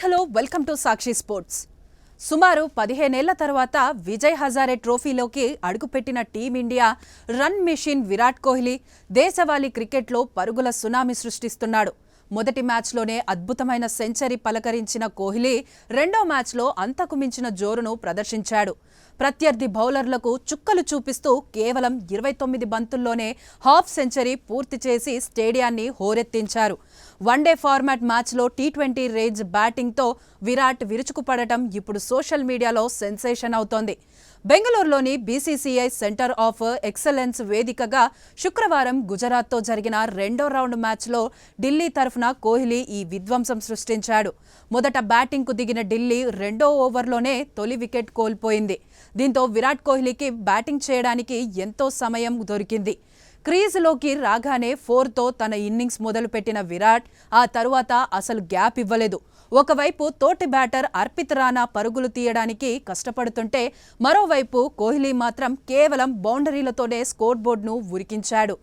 Hello welcome to Sakshi sports. సుమారు 15 ఏళ్ల తర్వాత విజయ్ హజారే ట్రోఫీలోకి అడుగుపెట్టిన team India run machine Virat Kohli దేశవాళీ క్రికెట్లో పరుగుల సునామీ సృష్టిస్తున్నాడు. మొదటి మ్యాచ్లోనే అద్భుతమైన సెంచరీ పలకరించిన కోహ్లీ రెండో మ్యాచ్లో అంతకు మించిన జోరును ప్రదర్శించాడు. ప్రత్యర్థి బౌలర్లకు చుక్కలు చూపిస్తూ కేవలం 29 బంతుల్లోనే హాఫ్ సెంచరీ పూర్తి చేసి స్టేడియాన్ని హోరెత్తించారు. వన్డే ఫార్మాట్ మ్యాచ్లో టీ20 రేంజ్ బ్యాటింగ్తో విరాట్ విరుచుకుపడటం ఇప్పుడు సోషల్ మీడియాలో సెన్సేషన్ అవుతోంది. బెంగళూరులోని బీసీసీఐ సెంటర్ ఆఫ్ ఎక్సలెన్స్ వేదికగా శుక్రవారం గుజరాత్తో జరిగిన రెండో రౌండ్ మ్యాచ్లో ఢిల్లీ తరఫున కోహ్లీ ఈ విధ్వంసం సృష్టించాడు. మొదట బ్యాటింగ్కు దిగిన ఢిల్లీ రెండో ఓవర్లోనే తొలి వికెట్ కోల్పోయింది. దీంతో విరాట్ కోహ్లీకి బ్యాటింగ్ చేయడానికి ఎంతో సమయం దొరికింది. క్రీజులోకి రాగానే 4తో తన ఇన్నింగ్స్ మొదలుపెట్టిన విరాట్ ఆ తరువాత అసలు గ్యాప్ ఇవ్వలేదు. ఒకవైపు తోటి బ్యాటర్ అర్పిత్ రాణా పరుగులు తీయడానికి కష్టపడుతుంటే మరోవైపు కోహ్లీ మాత్రం కేవలం బౌండరీలతోనే స్కోర్ బోర్డును ఉరికించాడు.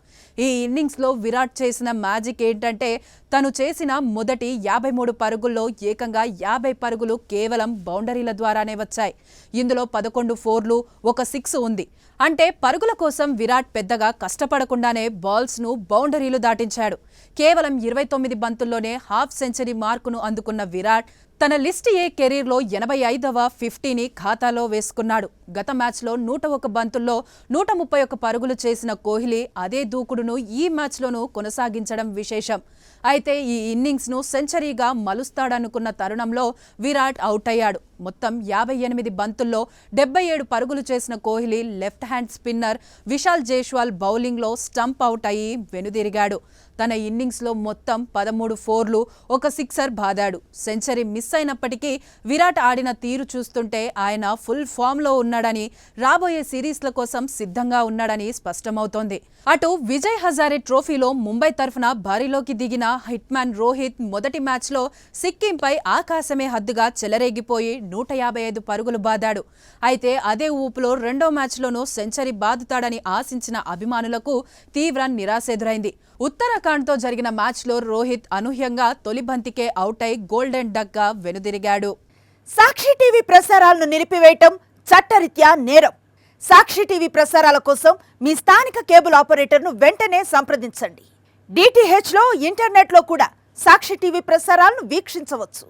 ఈ ఇన్నింగ్స్లో విరాట్ చేసిన మ్యాజిక్ ఏంటంటే తను చేసిన మొదటి 53 పరుగుల్లో ఏకంగా 50 పరుగులు కేవలం బౌండరీల ద్వారానే వచ్చాయి. ఇందులో 11 4లు, ఒక 6 ఉంది. అంటే పరుగుల కోసం విరాట్ పెద్దగా కష్టపడకుండానే బాల్స్ను బౌండరీలు దాటించాడు. కేవలం 29 బంతుల్లోనే హాఫ్ సెంచరీ మార్కును అందుకున్న విరాట్ తన లిస్ట్ ఏ కెరీర్లో 85వ 50ని ఖాతాలో వేసుకున్నాడు. గత మ్యాచ్లో 101 బంతుల్లో 131 పరుగులు చేసిన కోహ్లీ అదే దూకుడును ఈ మ్యాచ్లోనూ కొనసాగించడం విశేషం. అయితే ఈ ఇన్నింగ్స్ను సెంచరీగా మలుస్తాడనుకున్న తరుణంలో విరాట్ అవుట్ అయ్యాడు. మొత్తం 58 బంతుల్లో 77 పరుగులు చేసిన Kohli left hand spinner Vishal Jaiswal బౌలింగ్లో స్టంప్ అవుట్ అయ్యి వెనుదిరిగాడు. తన ఇన్నింగ్స్లో మొత్తం 13 4లు, ఒక 6 బాదాడు. సెంచరీ మిస్ అయినప్పటికీ విరాట్ ఆడిన తీరు చూస్తుంటే ఆయన ఫుల్ ఫామ్లో ఉన్నాడని, రాబోయే సిరీస్ల కోసం సిద్ధంగా ఉన్నాడని స్పష్టమవుతోంది. అటు విజయ్ హజారే ట్రోఫీలో ముంబై తరఫున బరిలోకి దిగిన హిట్మ్యాన్ రోహిత్ మొదటి మ్యాచ్లో సిక్కింపై ఆకాశమే హద్దుగా చెలరేగిపోయి 155 పరుగులు బాదాడు. అయితే అదే ఊపులో రెండో మ్యాచ్లోనూ సెంచరీ బాదుతాడని ఆశించిన అభిమానులకు తీవ్ర నిరాశ ఎదురైంది. ఉత్తరాఖండ్తో జరిగిన మ్యాచ్లో రోహిత్ అనూహ్యంగా తొలి బంతికే అవుట్ అయి గోల్డెన్ డక్గా వెనుదిరిగాడు. సాక్షి టీవీ ప్రసారాలను నిలిపివేయటం చట్టరీత్యా నేరం. సాక్షి టీవీ ప్రసారాల కోసం మీ స్థానిక కేబుల్ ఆపరేటర్ను వెంటనే సంప్రదించండి. DTHలో ఇంటర్నెట్లో కూడా సాక్షి టీవీ ప్రసారాలను వీక్షించవచ్చు.